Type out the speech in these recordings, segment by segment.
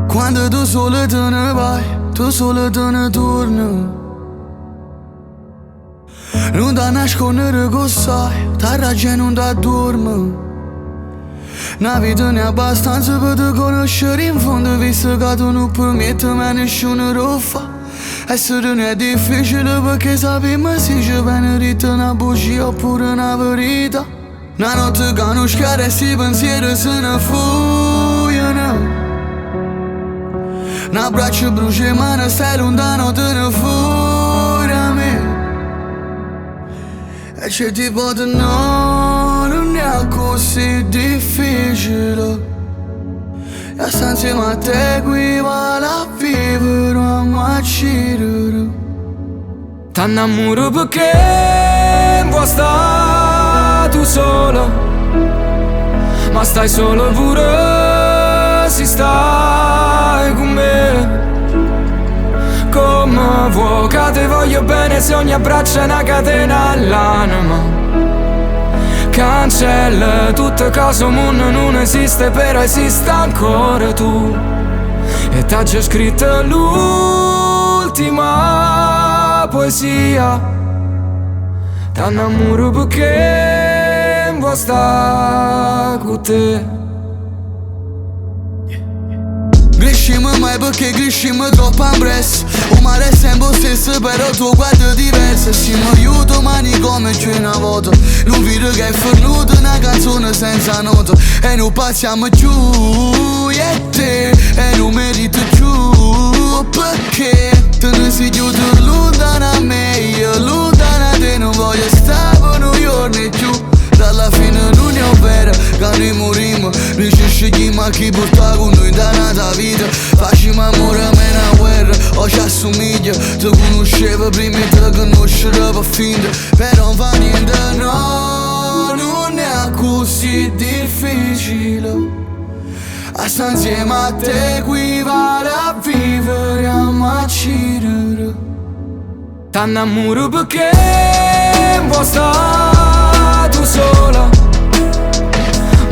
Quando tu solo te ne vai, tu solo te ne torni. Non da nascondere che sai, terra già non da dorme. Una vita ne è abbastanza per te conoscere in fondo, visto che tu non permetti a nessuno lo fa. Essere non è difficile perché sappiamo se ci viene detta una bugia oppure una verità. Una notte che non schiara e si pensieri se ne fuggono. Un abbraccio brucia mano, stai lontano, te ne fuori a me. E c'è tipo di no, non è così difficile. E sta insieme a te qui vale a vivere, a macirere. T'annamoro perché vuoi stare tu solo, ma stai solo pure se stai con me. Come vuoi che te voglio bene se ogni abbraccio è una catena all'anima. Cancella tutte cose, un mondo non esiste, però esiste ancora tu. E t'ha già scritto l'ultima poesia. T'annamoro perché vuoi stare con te. Crescimo mai perché crescimo troppo ampresso. Un mare è sempre stesso però tuo guardo è diverso. Siamo io domani come c'è una volta. Non vedo che è fornuto una canzone senza nota. E non passiamo giù, io e te. E non merito giù perché te ne sei chiuso lontana a me. Io lontana a te non voglio stare per un giorno giù. Dalla fine non è vero che noi morimmo. Noi ci scegliamo a chi porta con noi da nata vita. Facciamo amore a me una guerra, o ci assomiglia. Ti conoscevo prima e ti conoscerò per finta. Però non fa niente, no, non è così difficile. A stare insieme a te qui vale a vivere, a macirere. T'annamoro perché vuoi stare tu sola,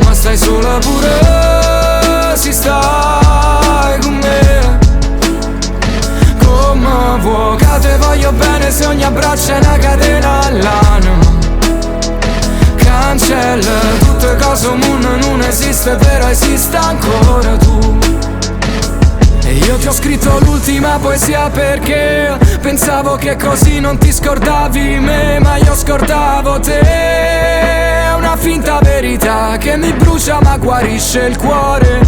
ma stai sola pure se stai con me. Come vuoi che te voglio bene se ogni abbraccio è una catena all'anima. Cancella tutte cose, un mondo non esiste, però esiste ancora tu. E io ti ho scritto l'ultima poesia perché pensavo che così non ti scordavi me, ma io scordavo te. È una finta verità che mi brucia ma guarisce il cuore.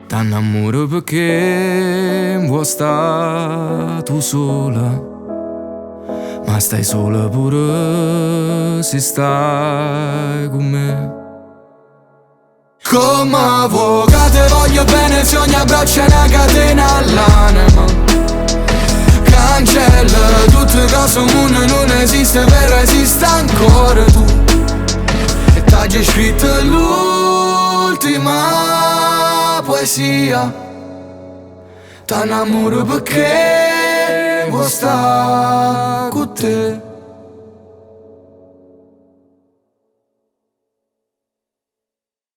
T'annamoro perché vuoi stare tu sola, ma stai sola pure se stai con me. Come vuoi che te voglio bene se ogni abbraccio è una catena all'anima. Cancella tutte cose, un mondo non esiste, però esiste ancora tu. E t'ha già scritto l'ultima poesia. T'annamoro perché vuoi stare con te.